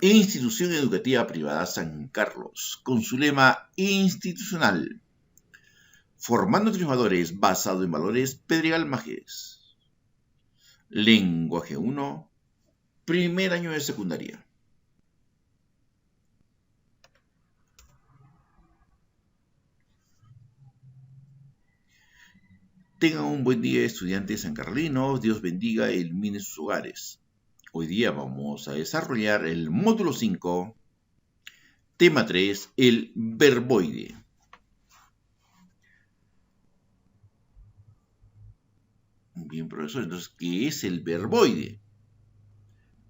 Institución Educativa Privada San Carlos, con su lema institucional, formando triunfadores basado en valores Pedregal Majés. Lenguaje 1, primer año de secundaria. Tengan un buen día, estudiantes sancarlinos. Dios bendiga e ilumine sus hogares. Hoy día vamos a desarrollar el módulo 5, tema 3, el verboide. Bien, profesor, entonces, ¿qué es el verboide?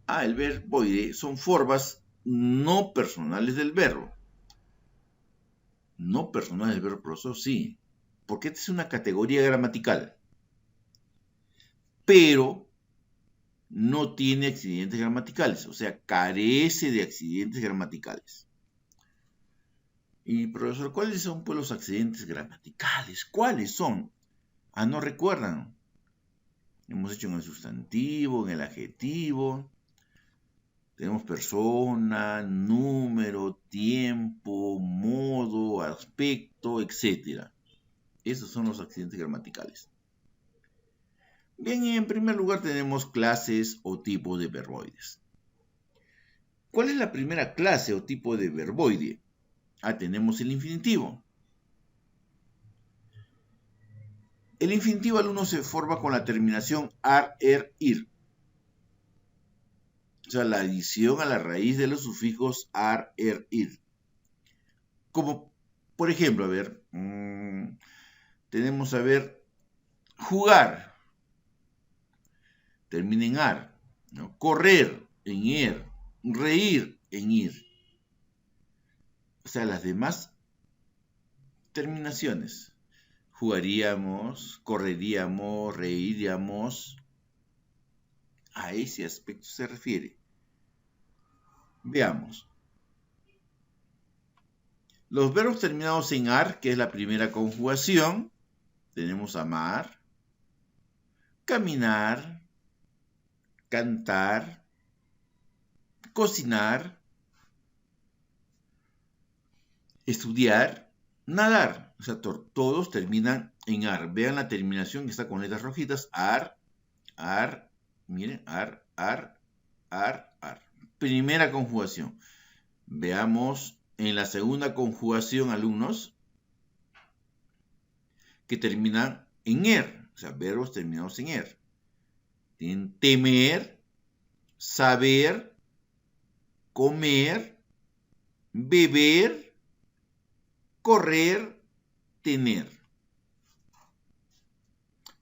El verboide son formas no personales del verbo. No personales del verbo, profesor, sí. Porque esta es una categoría gramatical. Pero no tiene accidentes gramaticales, o sea, carece de accidentes gramaticales. Y, profesor, ¿cuáles son pues los accidentes gramaticales? ¿Cuáles son? ¿No recuerdan? Hemos hecho en el sustantivo, en el adjetivo. Tenemos persona, número, tiempo, modo, aspecto, etc. Esos son los accidentes gramaticales. Bien, y en primer lugar tenemos clases o tipos de verboides. ¿Cuál es la primera clase o tipo de verboide? Tenemos el infinitivo. El infinitivo al 1 se forma con la terminación ar, er, ir. O sea, la adición a la raíz de los sufijos ar, er, ir. Como, por ejemplo, a ver, tenemos, jugar. Termina en ar. ¿No? Correr, en er. Reír, en ir. O sea, las demás terminaciones. Jugaríamos, correríamos, reiríamos. A ese aspecto se refiere. Veamos. Los verbos terminados en ar, que es la primera conjugación, tenemos amar, caminar, cantar, cocinar, estudiar, nadar. O sea, todos terminan en ar. Vean la terminación que está con letras rojitas. Ar, ar, miren, ar, ar, ar, ar. Primera conjugación. Veamos en la segunda conjugación, alumnos, que terminan en er. O sea, verbos terminados en er. Tienen temer, saber, comer, beber, correr, tener.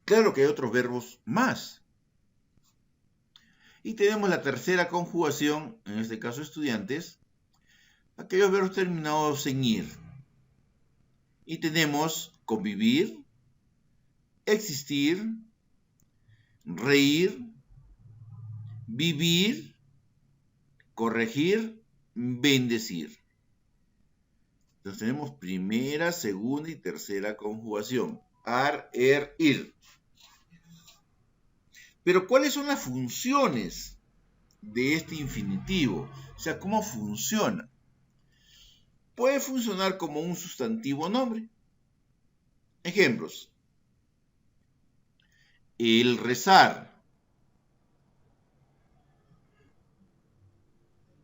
Claro que hay otros verbos más. Y tenemos la tercera conjugación, en este caso estudiantes, aquellos verbos terminados en ir. Y tenemos convivir, existir, reír, vivir, corregir, bendecir. Entonces tenemos primera, segunda y tercera conjugación. Ar, er, ir. Pero ¿cuáles son las funciones de este infinitivo? O sea, ¿cómo funciona? Puede funcionar como un sustantivo nombre. Ejemplos. El rezar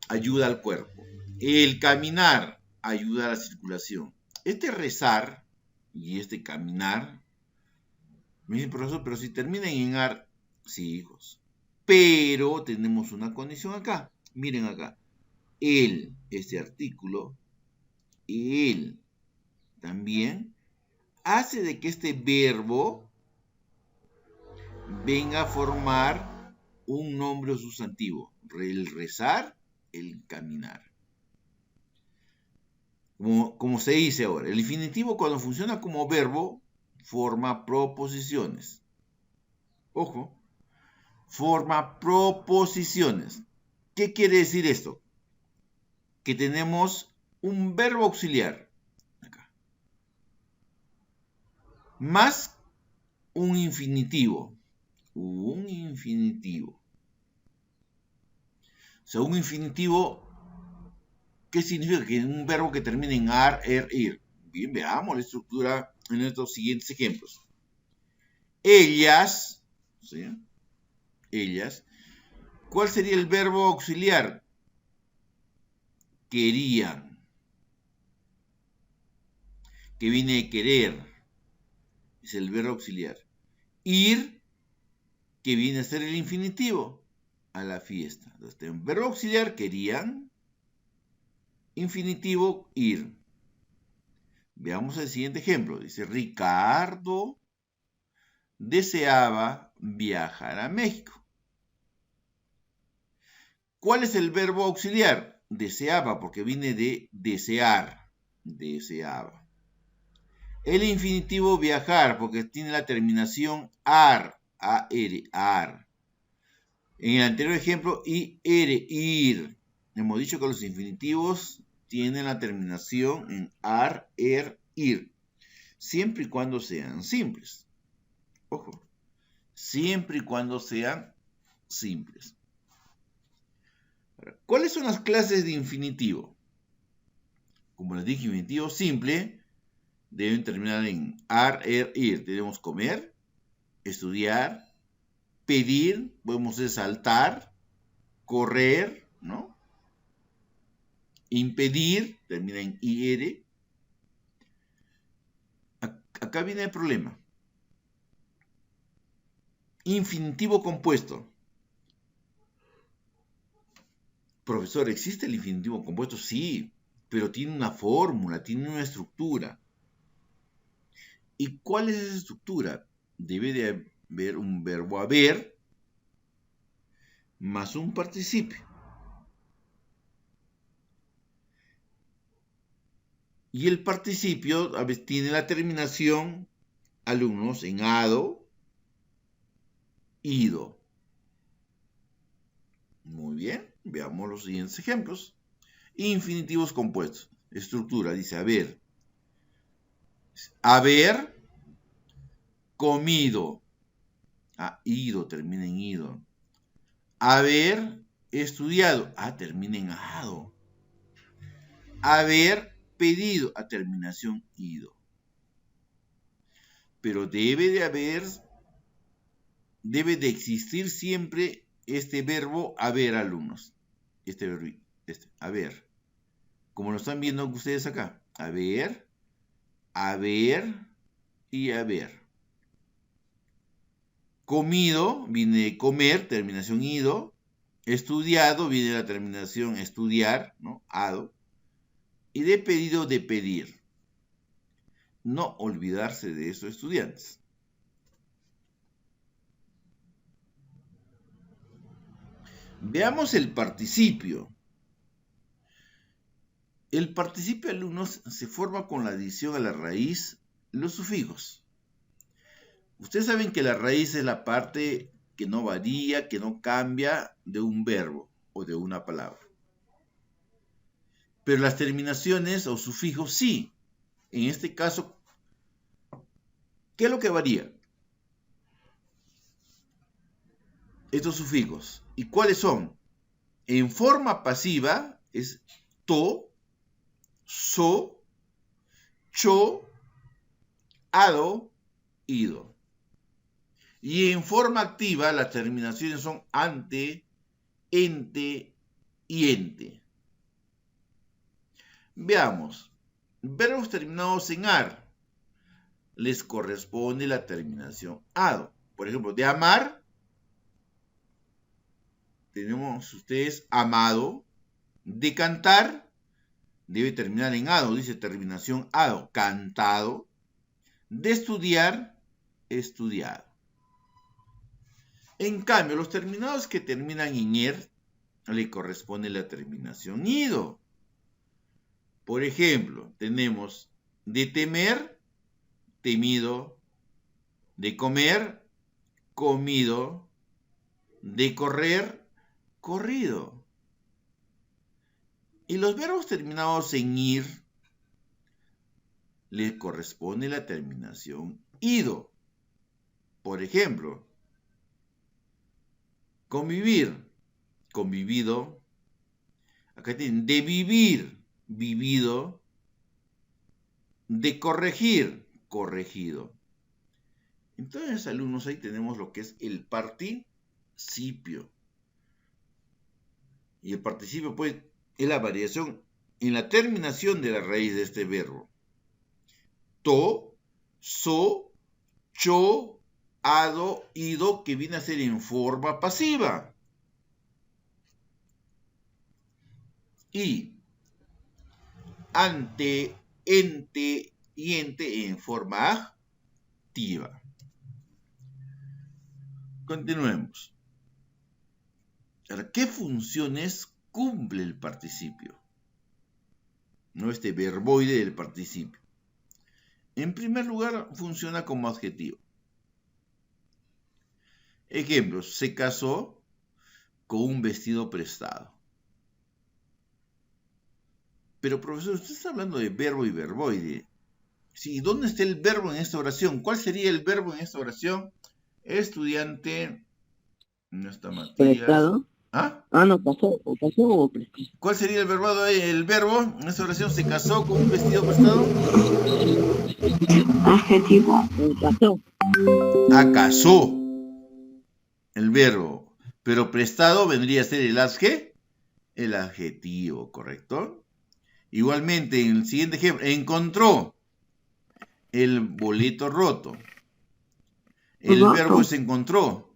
ayuda al cuerpo. El caminar ayuda a la circulación. Este rezar y este caminar, me dicen, profesor, pero si terminan en ar, sí, hijos. Pero tenemos una condición acá. Miren acá. El, este artículo, el también hace de que este verbo venga a formar un nombre o sustantivo. El rezar, el caminar. Como se dice ahora, el infinitivo cuando funciona como verbo forma proposiciones. Ojo, forma proposiciones. ¿Qué quiere decir esto? Que tenemos un verbo auxiliar acá, más un infinitivo. Un infinitivo. O sea, un infinitivo ¿Qué significa? Que un verbo que termina en ar, ir. Bien, veamos la estructura en estos siguientes ejemplos. Ellas, ¿sí? Ellas. ¿Cuál sería el verbo auxiliar? Querían. Que viene de querer. Es el verbo auxiliar. Ir, que viene a ser el infinitivo, a la fiesta. Entonces, tenemos verbo auxiliar, querían. Infinitivo, ir. Veamos el siguiente ejemplo. Dice, Ricardo deseaba viajar a México. ¿Cuál es el verbo auxiliar? Deseaba, porque viene de desear. Deseaba. El infinitivo viajar, porque tiene la terminación ar, a-r, ar. En el anterior ejemplo, ir. Hemos dicho que los infinitivos tienen la terminación en ar, ir. Siempre y cuando sean simples. Ojo. Siempre y cuando sean simples. ¿Cuáles son las clases de infinitivo? Como les dije, infinitivo simple deben terminar en ar, ir. Tenemos comer, estudiar, pedir, podemos decir saltar, correr, ¿no? Impedir, termina en ir. Acá viene el problema. Infinitivo compuesto. Profesor, ¿existe el infinitivo compuesto? Sí, pero tiene una fórmula, tiene una estructura. ¿Y cuál es esa estructura? Debe de haber un verbo haber más un participio. Y el participio a veces tiene la terminación, alumnos, en ado, ido. Muy bien, veamos los siguientes ejemplos. Infinitivos compuestos. Estructura, dice haber. Haber comido. Ido, termina en ido. Haber estudiado. Termina en ado. Haber pedido. Terminación ido. Pero debe de existir siempre este verbo haber, alumnos. Este verbo, haber. Como lo están viendo ustedes acá. Haber y haber. Comido viene de comer, terminación ido. Estudiado viene de la terminación estudiar, ¿no? Ado. Y de pedido, de pedir. No olvidarse de eso, estudiantes. Veamos el participio. El participio, alumnos, se forma con la adición a la raíz los sufijos. Ustedes saben que la raíz es la parte que no varía, que no cambia de un verbo o de una palabra. Pero las terminaciones o sufijos sí. En este caso, ¿qué es lo que varía? Estos sufijos. ¿Y cuáles son? En forma pasiva es to, so, cho, ado, ido. Y en forma activa las terminaciones son ante, ente y ente. Veamos. Verbos terminados en ar. Les corresponde la terminación ado. Por ejemplo, de amar, tenemos ustedes amado. De cantar, debe terminar en ado, dice terminación ado. Cantado. De estudiar, estudiado. En cambio, los terminados que terminan en er, le corresponde la terminación ido. Por ejemplo, tenemos de temer, temido. De comer, comido. De correr, corrido. Y los verbos terminados en ir, le corresponde la terminación ido. Por ejemplo, convivir, convivido. Acá tienen de vivir, vivido, de corregir, corregido. Entonces, alumnos, ahí tenemos lo que es el participio. Y el participio, pues, es la variación en la terminación de la raíz de este verbo. To, so, cho, ado, ido, que viene a ser en forma pasiva. Y ante, ente y ente en forma activa. Continuemos. Ahora, ¿qué funciones cumple el participio? ¿No? Este verboide del participio. En primer lugar, funciona como adjetivo. Ejemplo, se casó con un vestido prestado. Pero, profesor, usted está hablando de verbo y verboide. Sí, ¿dónde está el verbo en esta oración? ¿Cuál sería el verbo en esta oración? Estudiante, no está Matías. ¿Prestado? ¿Ah? No, pasó o prestado. ¿Cuál sería el verbo en esta oración? ¿Se casó con un vestido prestado? Adjetivo. Pasó. Casó. El verbo. Pero prestado vendría a ser el adjetivo, ¿correcto? Igualmente, en el siguiente ejemplo, encontró el boleto roto. El verbo se encontró.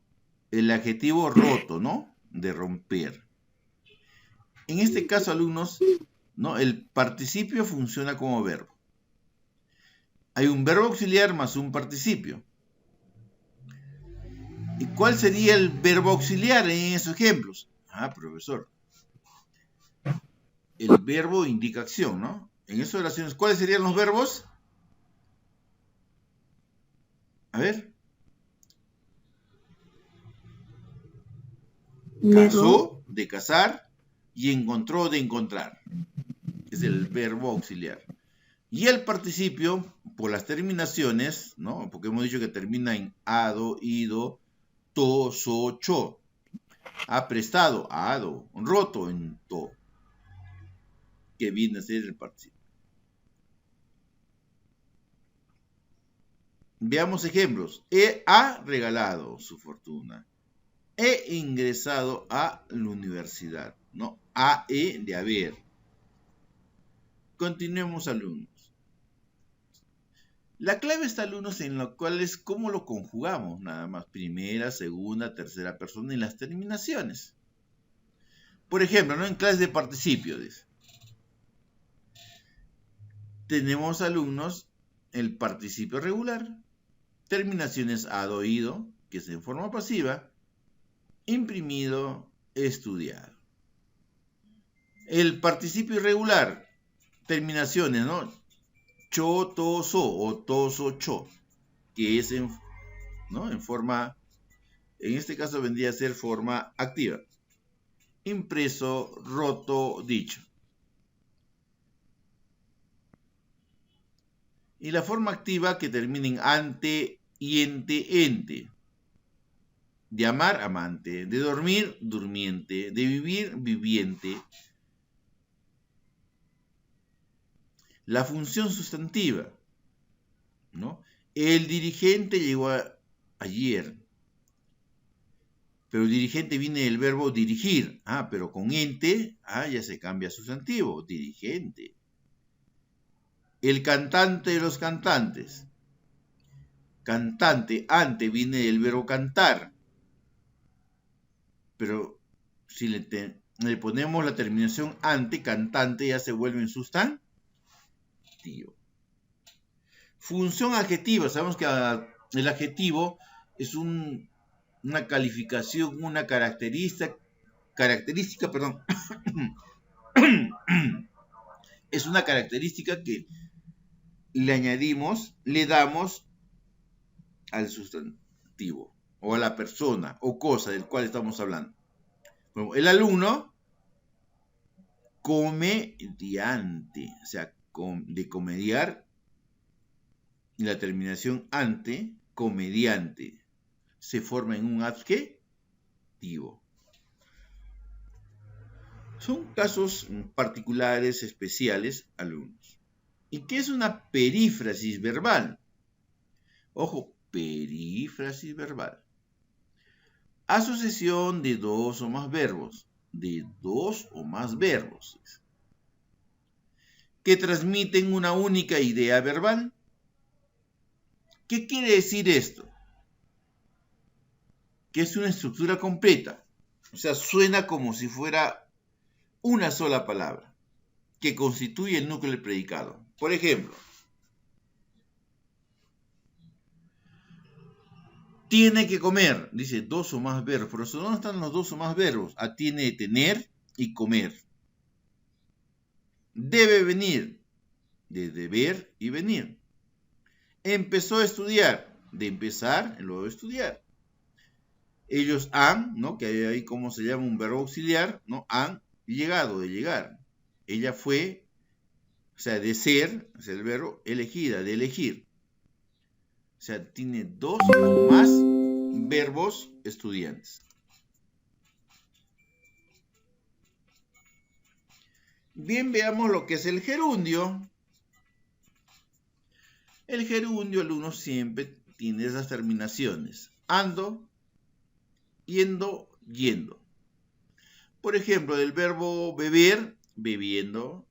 El adjetivo roto, ¿no? De romper. En este caso, alumnos, ¿no? El participio funciona como verbo. Hay un verbo auxiliar más un participio. ¿Y cuál sería el verbo auxiliar en esos ejemplos? Profesor. El verbo indica acción, ¿no? En esas oraciones, ¿cuáles serían los verbos? A ver. Casó, de casar, y encontró, de encontrar. Es el verbo auxiliar. Y el participio, por las terminaciones, ¿no? Porque hemos dicho que termina en ado, ido, to, so, cho. Ha prestado, ado, roto en to. Que viene a ser el participio. Veamos ejemplos. Ha regalado su fortuna. He ingresado a la universidad, ¿no? De haber. Continuemos, alumnos. La clave está, alumnos, en lo cual es cómo lo conjugamos, nada más. Primera, segunda, tercera persona y las terminaciones. Por ejemplo, ¿no? En clase de participio, dice. Tenemos, alumnos, el participio regular, terminaciones ado, ido, que es en forma pasiva, imprimido, estudiado. El participio irregular, terminaciones, ¿no? Cho, to, so o to, so, cho, que es en forma, en este caso vendría a ser forma activa. Impreso, roto, dicho. Y la forma activa que termina en ante, ente, ente. De amar, amante. De dormir, durmiente. De vivir, viviente. La función sustantiva, ¿no? El dirigente llegó ayer. Pero el dirigente viene del verbo dirigir. Pero con ente, ya se cambia sustantivo. Dirigente. El cantante de los cantantes. Cantante, ante, viene del verbo cantar. Pero si le ponemos la terminación ante, cantante, ya se vuelve en sustantivo. Función adjetiva. Sabemos que el adjetivo es una calificación, una característica, es una característica que le añadimos, le damos al sustantivo, o a la persona, o cosa del cual estamos hablando. Bueno, el alumno, comediante, o sea, de comediar, y la terminación ante, comediante, se forma en un adjetivo. Son casos particulares, especiales, alumnos. ¿Y qué es una perífrasis verbal? Ojo, perífrasis verbal. Asociación de dos o más verbos. De dos o más verbos. Que transmiten una única idea verbal. ¿Qué quiere decir esto? Que es una estructura completa. O sea, suena como si fuera una sola palabra que constituye el núcleo del predicado. Por ejemplo, tiene que comer, dice dos o más verbos. Pero ¿dónde están los dos o más verbos? Tiene tener y comer. Debe venir, de deber y venir. Empezó a estudiar, de empezar, luego estudiar. Ellos han, ¿no? Que hay ahí como se llama un verbo auxiliar, ¿no? Han llegado, de llegar. Ella fue, o sea, de ser, es el verbo, elegida, de elegir. O sea, tiene dos o más verbos estudiantes. Bien, veamos lo que es el gerundio. El gerundio, alumno, siempre tiene esas terminaciones. Ando, yendo, yendo. Por ejemplo, del verbo beber, bebiendo.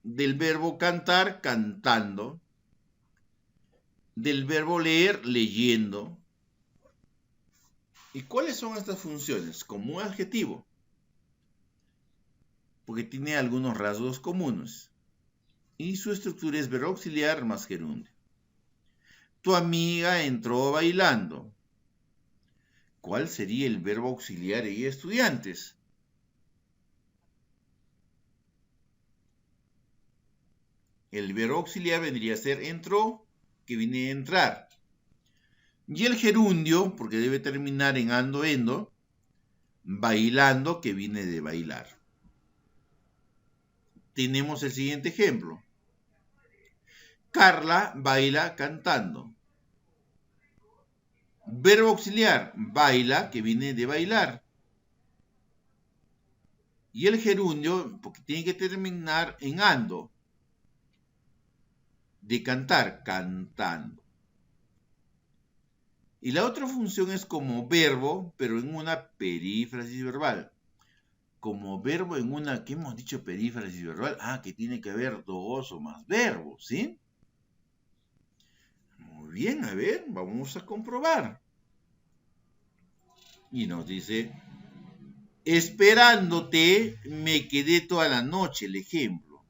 Del verbo cantar, cantando. Del verbo leer, leyendo. ¿Y cuáles son estas funciones? Como un adjetivo, porque tiene algunos rasgos comunes. Y su estructura es verbo auxiliar más gerundio. Tu amiga entró bailando. ¿Cuál sería el verbo auxiliar y estudiantes? El verbo auxiliar vendría a ser entró, que viene de entrar. Y el gerundio, porque debe terminar en ando, endo, bailando, que viene de bailar. Tenemos el siguiente ejemplo. Carla baila cantando. Verbo auxiliar, baila, que viene de bailar. Y el gerundio, porque tiene que terminar en ando, de cantar, cantando. Y la otra función es como verbo, pero en una perífrasis verbal. Como verbo en una, ¿qué hemos dicho perífrasis verbal? Que tiene que haber dos o más verbos, ¿sí? Muy bien, a ver, vamos a comprobar. Y nos dice, esperándote me quedé toda la noche, el ejemplo.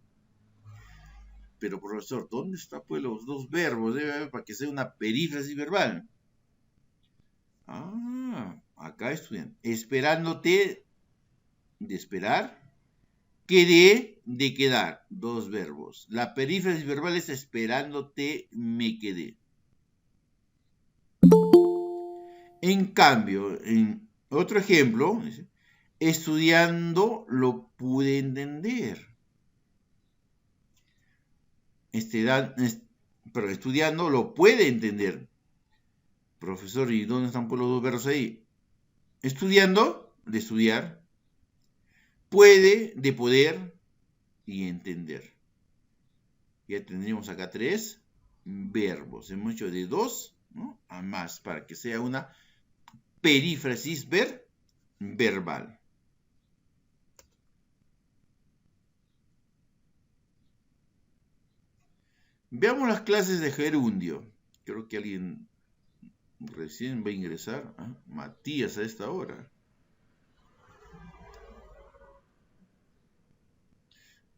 Pero profesor, ¿dónde están pues los dos verbos? Debe haber para que sea una perífrasis verbal. Acá estudian. Esperándote, de esperar. Quedé, de quedar. Dos verbos. La perífrasis verbal es esperándote me quedé. En cambio, en otro ejemplo, estudiando lo pude entender. Pero estudiando lo puede entender. Profesor, ¿y dónde están por los dos verbos ahí? Estudiando, de estudiar. Puede, de poder. Y entender. Ya tendríamos acá tres verbos. Hemos hecho de dos, ¿no?, a más para que sea una perífrasis verbal. Veamos las clases de gerundio. Creo que alguien recién va a ingresar. Matías a esta hora.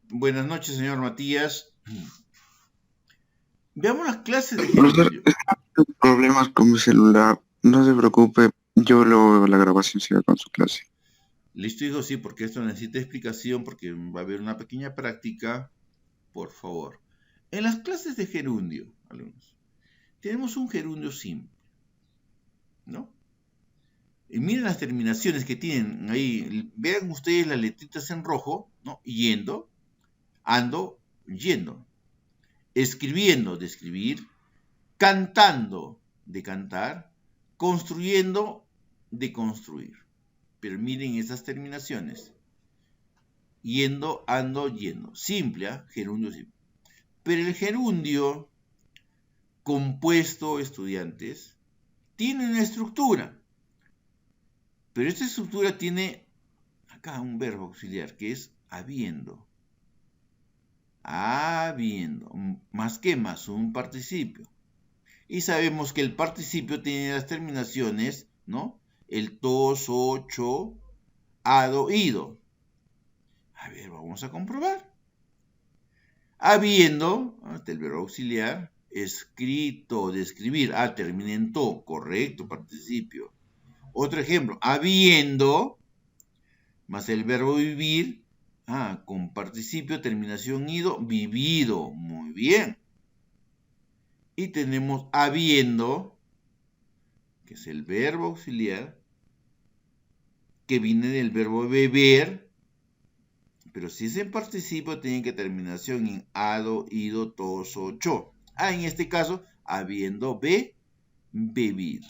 Buenas noches, señor Matías. Veamos las clases de gerundio. Problemas con mi celular. No se preocupe, yo luego veo la grabación, siga con su clase. Listo, hijo, sí, porque esto necesita explicación, porque va a haber una pequeña práctica. Por favor. En las clases de gerundio, alumnos, tenemos un gerundio simple, ¿no? Y miren las terminaciones que tienen ahí. Vean ustedes las letritas en rojo, ¿no? Yendo, ando, yendo. Escribiendo, de escribir. Cantando, de cantar. Construyendo, de construir. Pero miren esas terminaciones. yendo, ando, yendo. Simple, ¿eh? Gerundio simple. Pero el gerundio compuesto, estudiantes, tiene una estructura. Pero esta estructura tiene acá un verbo auxiliar que es habiendo. Habiendo. ¿Más qué? Más un participio. Y sabemos que el participio tiene las terminaciones, ¿no? El to, so, cho, ado, ido. A ver, vamos a comprobar. Habiendo, hasta el verbo auxiliar, escrito, de escribir. Termina en to, correcto, participio. Otro ejemplo, habiendo, más el verbo vivir, con participio, terminación ido, vivido. Muy bien. Y tenemos habiendo, que es el verbo auxiliar, que viene del verbo beber, pero si es en participio, tiene que terminación en ado, ido, to, so, cho. En este caso, habiendo bebido.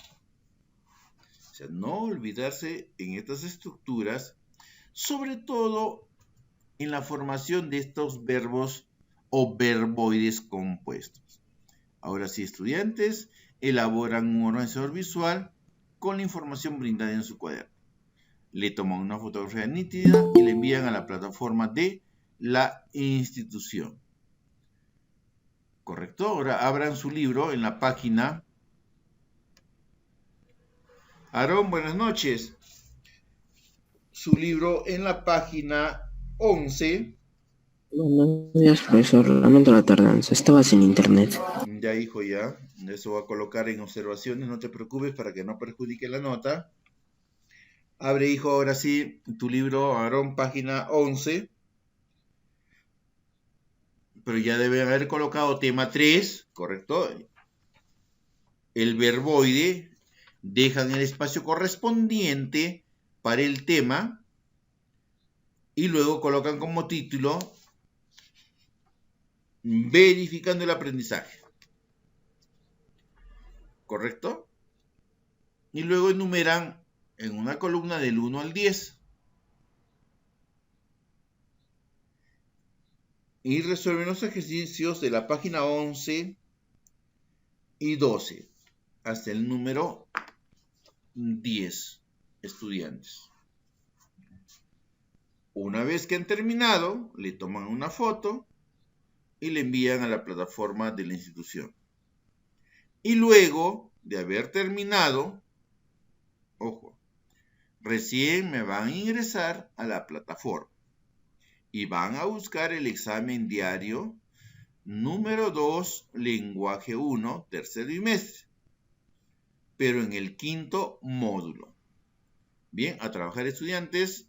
O sea, no olvidarse en estas estructuras, sobre todo en la formación de estos verbos o verboides compuestos. Ahora sí, estudiantes, elaboran un organizador visual con la información brindada en su cuaderno. Le toman una fotografía nítida y le envían a la plataforma de la institución. ¿Correcto? Ahora abran su libro en la página. Aarón, buenas noches. Su libro en la página 11. Buenos días, profesor. Lamento la tardanza. Estaba sin internet. Ya, hijo, ya. Eso va a colocar en observaciones. No te preocupes para que no perjudique la nota. Abre, hijo, ahora sí, tu libro, Aarón, página 11. Pero ya debe haber colocado tema 3, ¿correcto? El verboide. Dejan el espacio correspondiente para el tema. Y luego colocan como título verificando el aprendizaje. ¿Correcto? Y luego enumeran en una columna del 1 al 10. Y resuelven los ejercicios de la página 11 y 12 hasta el número 10 estudiantes. Una vez que han terminado, le toman una foto y le envían a la plataforma de la institución. Y luego de haber terminado, ojo, recién me van a ingresar a la plataforma y van a buscar el examen diario número 2, lenguaje 1, tercer trimestre, pero en el 5º módulo. Bien, a trabajar, estudiantes.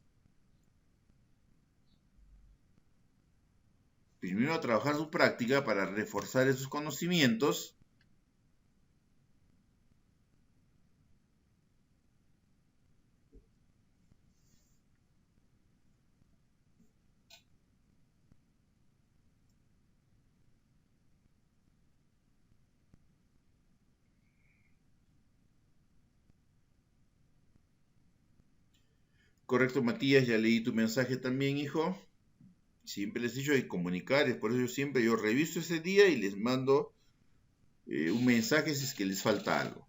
Primero a trabajar su práctica para reforzar esos conocimientos. Correcto, Matías, ya leí tu mensaje también, hijo. Siempre les he dicho de comunicar, es por eso yo reviso ese día y les mando un mensaje si es que les falta algo.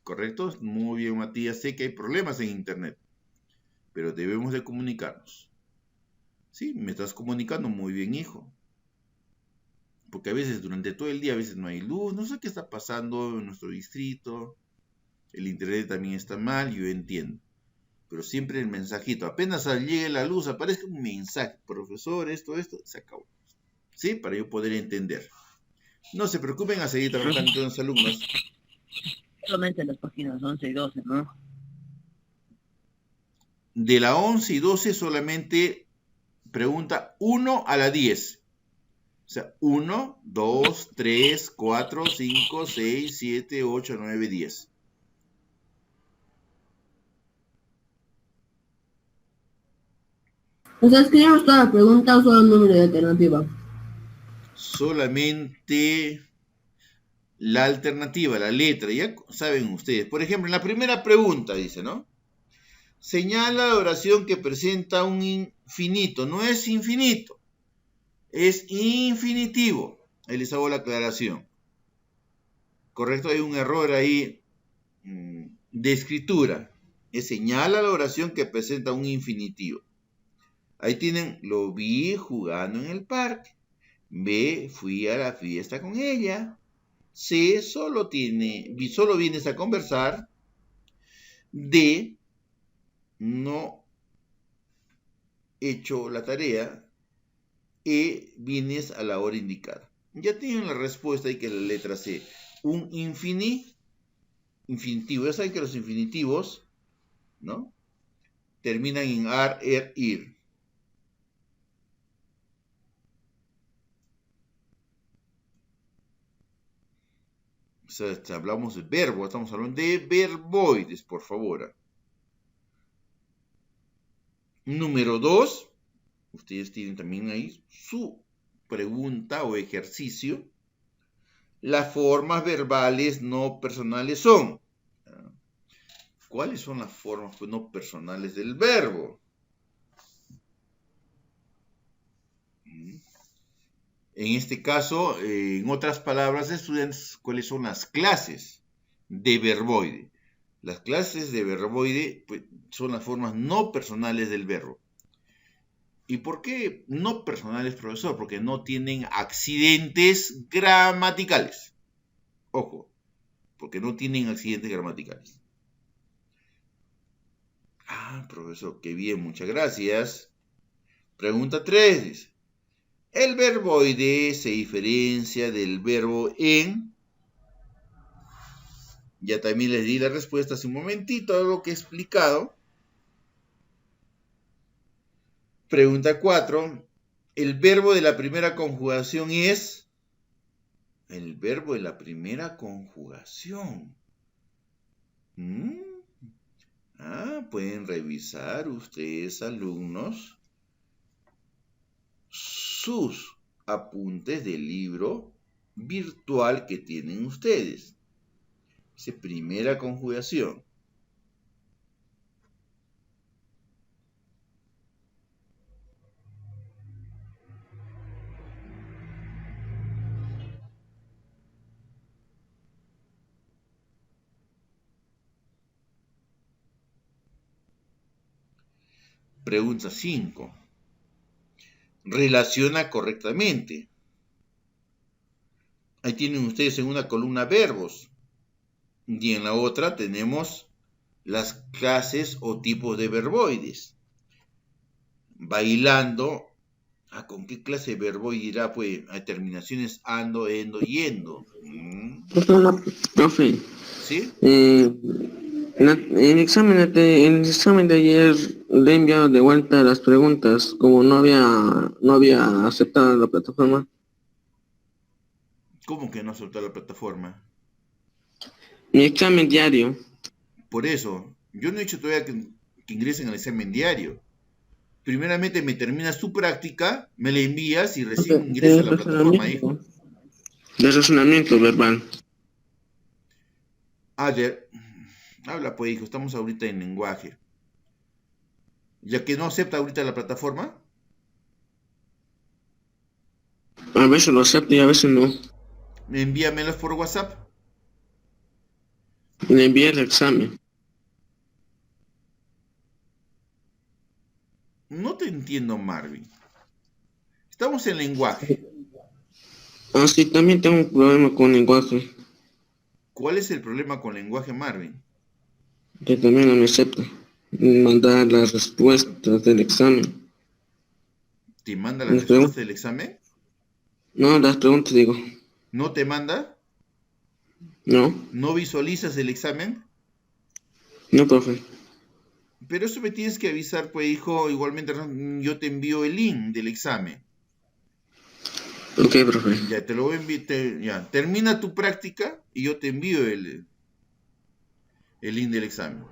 ¿Correcto? Muy bien, Matías, sé que hay problemas en internet, pero debemos de comunicarnos. Sí, me estás comunicando muy bien, hijo. Porque a veces durante todo el día, a veces no hay luz, no sé qué está pasando en nuestro distrito, el internet también está mal, yo entiendo. Pero siempre el mensajito, apenas llegue la luz, aparezca un mensaje, profesor, esto, se acabó. ¿Sí? Para yo poder entender. No se preocupen a seguir trabajando con los alumnos. Solamente las páginas 11 y 12, ¿no? De la 11 y 12 solamente pregunta 1 a la 10. O sea, 1, 2, 3, 4, 5, 6, 7, 8, 9, 10. O sea, escribimos toda la pregunta o solo el número de alternativa. Solamente la alternativa, la letra, ya saben ustedes. Por ejemplo, en la primera pregunta dice, ¿no? Señala la oración que presenta un infinito. No es infinito, es infinitivo. Ahí les hago la aclaración. Correcto, hay un error ahí de escritura. Señala la oración que presenta un infinitivo. Ahí tienen, lo vi jugando en el parque. B, fui a la fiesta con ella. C, solo vienes a conversar. D, no he hecho la tarea. E, vienes a la hora indicada. Ya tienen la respuesta ahí, que es la letra C. Un infinitivo. Ya saben que los infinitivos, ¿no?, terminan en ar, er, ir. O sea, hablamos de verbo, estamos hablando de verboides, por favor. Número 2, ustedes tienen también ahí su pregunta o ejercicio. Las formas verbales no personales son. ¿Cuáles son las formas no personales del verbo? En este caso, en otras palabras, estudiantes, ¿cuáles son las clases de verboide? Las clases de verboide, pues, son las formas no personales del verbo. ¿Y por qué no personales, profesor? Porque no tienen accidentes gramaticales. Ojo, porque no tienen accidentes gramaticales. Ah, profesor, qué bien, muchas gracias. Pregunta 3, dice. El verboide se diferencia del verbo en. Ya también les di la respuesta hace un momentito a lo que he explicado. Pregunta 4. El verbo de la primera conjugación es. El verbo de la primera conjugación. Pueden revisar ustedes, alumnos, sus apuntes del libro virtual que tienen ustedes. Dice primera conjugación. Pregunta 5. Relaciona correctamente. Ahí tienen ustedes en una columna verbos. Y en la otra tenemos las clases o tipos de verboides. Bailando. ¿Con qué clase de verboide irá? Pues hay terminaciones ando, endo, yendo. Profe, ¿Sí? en el examen de ayer le he enviado de vuelta las preguntas, como no había aceptado la plataforma. ¿Cómo que no soltó la plataforma? Mi examen diario. Por eso, yo no he dicho todavía que ingresen al examen diario. Primeramente me terminas tu práctica, me la envías y recién ingresas a la plataforma, hijo. De razonamiento verbal. A ver, habla pues, hijo, estamos ahorita en lenguaje. Ya que no acepta ahorita la plataforma. A veces lo acepto y a veces no. Envíamelos por WhatsApp. Le envié el examen. No te entiendo, Marvin. Estamos en lenguaje. Sí, también tengo un problema con lenguaje. ¿Cuál es el problema con lenguaje, Marvin? Que también no me acepta mandar las respuestas del examen. ¿Te manda las respuestas del examen? No, las preguntas digo. ¿No te manda? No. ¿No visualizas el examen? No, profe. Pero eso me tienes que avisar, pues, hijo. Igualmente yo te envío el link del examen. Ok, profe. Ya, te lo voy a enviar. Ya, termina tu práctica y yo te envío el link del examen.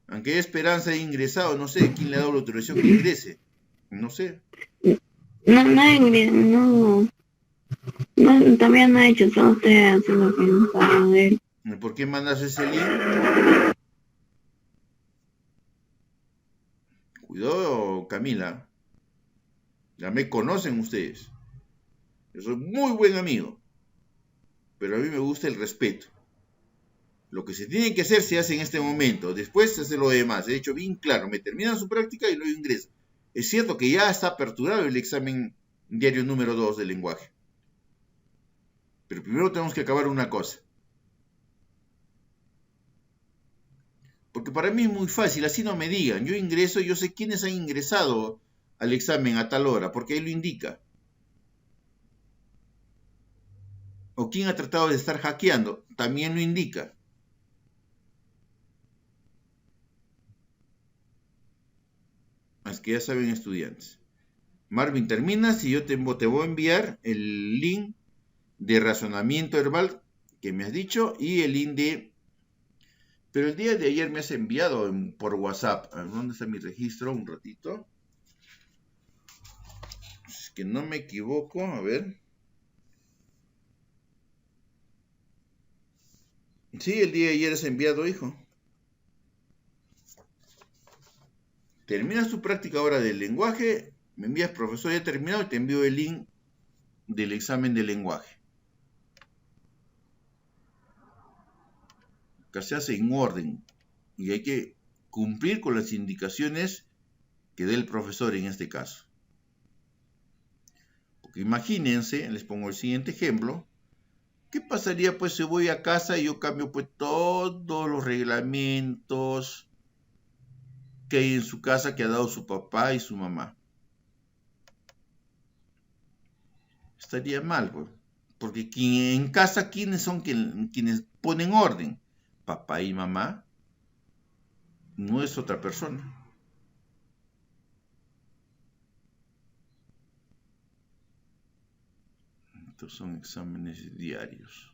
Aunque hay esperanza de ingresado, no sé quién le ha dado la autorización que ingrese. No sé. No, todavía no he hecho, solo estoy haciendo pensar en él. ¿Por qué mandas ese link? Cuidado, Camila. Ya me conocen ustedes. Yo soy muy buen amigo. Pero a mí me gusta el respeto. Lo que se tiene que hacer se hace en este momento. Después se hace lo demás. He hecho bien claro. Me terminan su práctica y luego ingresan. Es cierto que ya está aperturado el examen diario número 2 del lenguaje. Pero primero tenemos que acabar una cosa. Porque para mí es muy fácil, así no me digan. Yo ingreso, yo sé quiénes han ingresado al examen a tal hora, porque ahí lo indica. O quién ha tratado de estar hackeando, también lo indica. Así que ya saben, estudiantes. Marvin, terminas y yo te voy a enviar el link de razonamiento verbal que me has dicho y el link de... Pero el día de ayer me has enviado por WhatsApp. A ver, ¿dónde está mi registro? Un ratito. Es que no me equivoco. A ver. Sí, el día de ayer has enviado, hijo. Terminas tu práctica ahora del lenguaje. Me envías, profesor, ya he terminado y te envío el link del examen de lenguaje. Que se hace en orden y hay que cumplir con las indicaciones que dé el profesor en este caso. Porque imagínense, les pongo el siguiente ejemplo, ¿qué pasaría pues si voy a casa y yo cambio pues todos los reglamentos que hay en su casa que ha dado su papá y su mamá? Estaría mal, pues, porque en casa, ¿quiénes son quienes ponen orden? Papá y mamá, no es otra persona. Estos son exámenes diarios.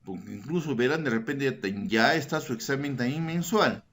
Porque incluso verán, de repente ya está su examen también mensual.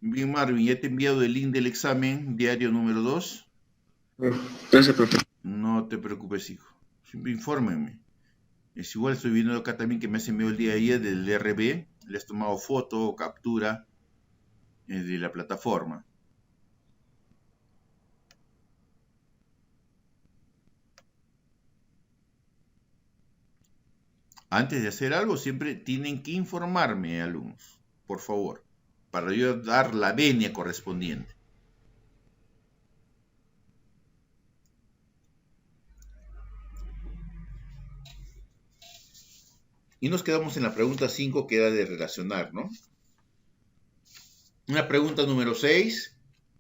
Bien, Marvin, ya te he enviado el link del examen diario número 2. Gracias, profe. No te preocupes, hijo. Siempre infórmenme. Es igual, estoy viendo acá también que me has enviado el día de ayer del DRB. Le has tomado foto o captura de la plataforma. Antes de hacer algo, siempre tienen que informarme, alumnos. Por favor. Para yo dar la venia correspondiente. Y nos quedamos en la pregunta 5, que era de relacionar, ¿no? Una pregunta número 6,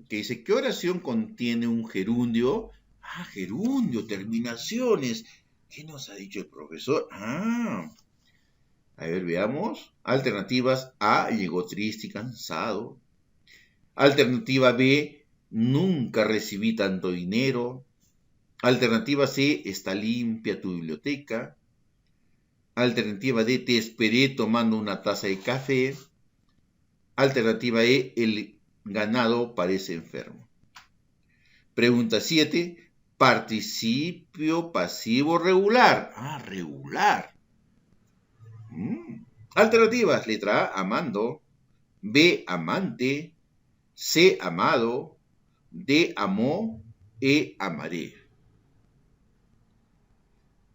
que dice, ¿qué oración contiene un gerundio? Ah, gerundio, terminaciones. ¿Qué nos ha dicho el profesor? A ver, veamos. Alternativas A, llegó triste y cansado. Alternativa B, nunca recibí tanto dinero. Alternativa C, está limpia tu biblioteca. Alternativa D, te esperé tomando una taza de café. Alternativa E, el ganado parece enfermo. Pregunta 7, participio pasivo regular. Ah, regular. Alternativas, letra A, amando. B, amante. C, amado. D, amó. E, amaré.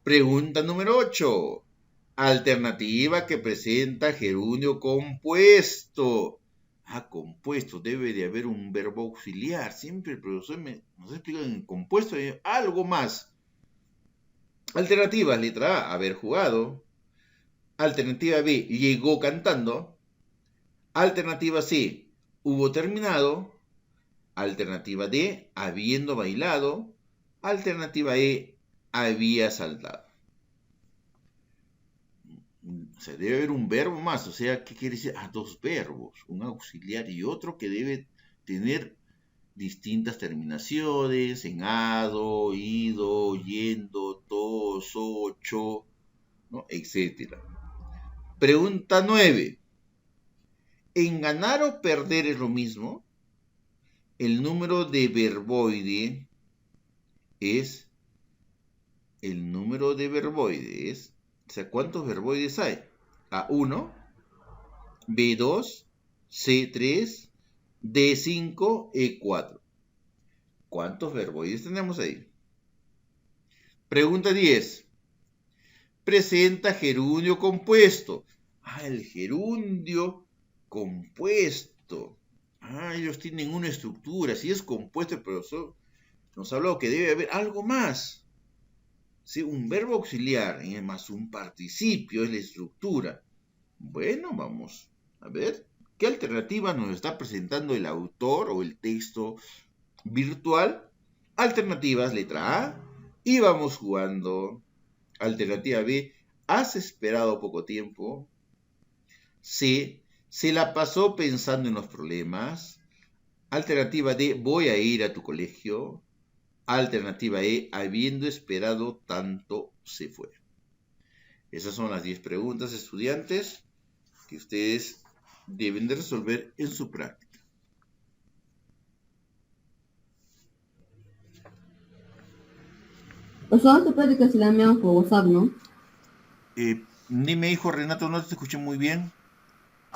Pregunta número 8. Alternativa que presenta gerundio compuesto. Compuesto, debe de haber un verbo auxiliar. Siempre el profesor nos explica en compuesto algo más. Alternativas, letra A, haber jugado. Alternativa B, llegó cantando. Alternativa C, hubo terminado. Alternativa D, habiendo bailado. Alternativa E, había saltado. O sea, debe haber un verbo más. O sea, ¿qué quiere decir? Dos verbos, un auxiliar y otro que debe tener distintas terminaciones, en ado, ido, yendo, tos, ocho, ¿no? Etcétera. Pregunta 9. ¿En ganar o perder es lo mismo? El número de verboide es el número de verboides. O sea, ¿cuántos verboides hay? A1, B2, C3, D5, E4. ¿Cuántos verboides tenemos ahí? Pregunta 10. Presenta gerundio compuesto. El gerundio compuesto. Ellos tienen una estructura. Si es compuesto, el profesor nos ha hablado que debe haber algo más. ¿Sí? Un verbo auxiliar más un participio es la estructura. Bueno, vamos a ver qué alternativa nos está presentando el autor o el texto virtual. Alternativas, letra A, y vamos jugando. Alternativa B, has esperado poco tiempo. C, se la pasó pensando en los problemas. Alternativa D, voy a ir a tu colegio. Alternativa E, habiendo esperado tanto, se fue. Esas son las 10 preguntas, estudiantes, que ustedes deben de resolver en su práctica. O sea, esta práctica se la enviamos por WhatsApp, ¿no? Dime, hijo Renato, no te escuché muy bien.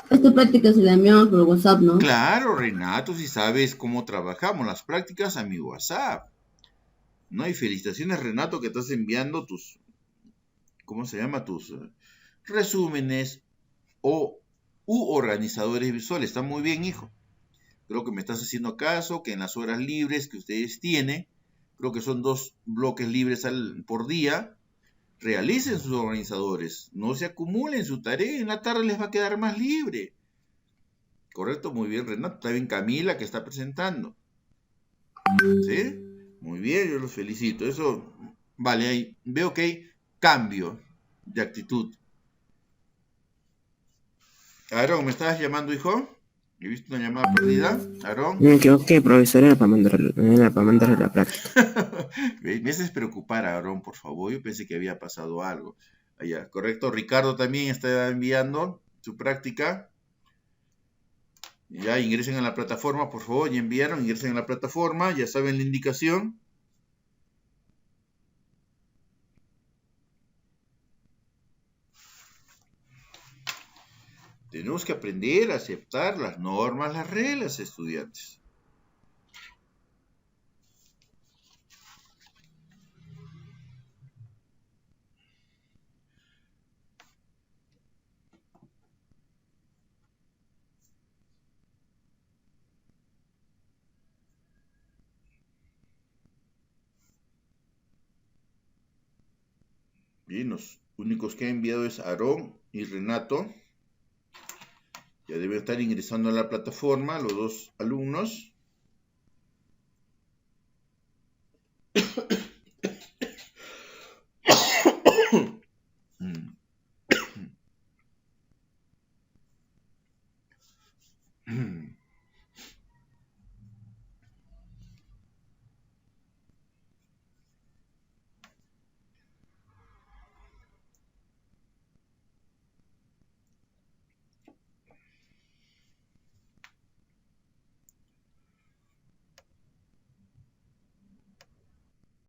Esta práctica se la enviamos por WhatsApp, ¿no? Claro, Renato, si sabes cómo trabajamos las prácticas a mi WhatsApp. No, y felicitaciones, Renato, que estás enviando tus, ¿cómo se llama? Tus resúmenes u organizadores visuales. Está muy bien, hijo. Creo que me estás haciendo caso, que en las horas libres que ustedes tienen, creo que son 2 bloques libres por día, realicen sus organizadores. No se acumulen su tarea, en la tarde les va a quedar más libre. Correcto, muy bien, Renato. Está bien Camila, que está presentando. ¿Sí? Muy bien, yo los felicito. Eso, vale, ahí veo que hay cambio de actitud. Aarón, ¿me estabas llamando, hijo? He visto una llamada perdida. Aarón. Me equivoqué, profesor, era para mandarle la práctica. Me haces preocupar, Aarón, por favor. Yo pensé que había pasado algo. Allá, correcto. Ricardo también está enviando su práctica. Ya ingresen a la plataforma, por favor. Ya enviaron, ingresen a la plataforma. Ya saben la indicación. Tenemos que aprender a aceptar las normas, las reglas, estudiantes. Bien, los únicos que han enviado es Aarón y Renato. Ya deben estar ingresando a la plataforma los 2 alumnos.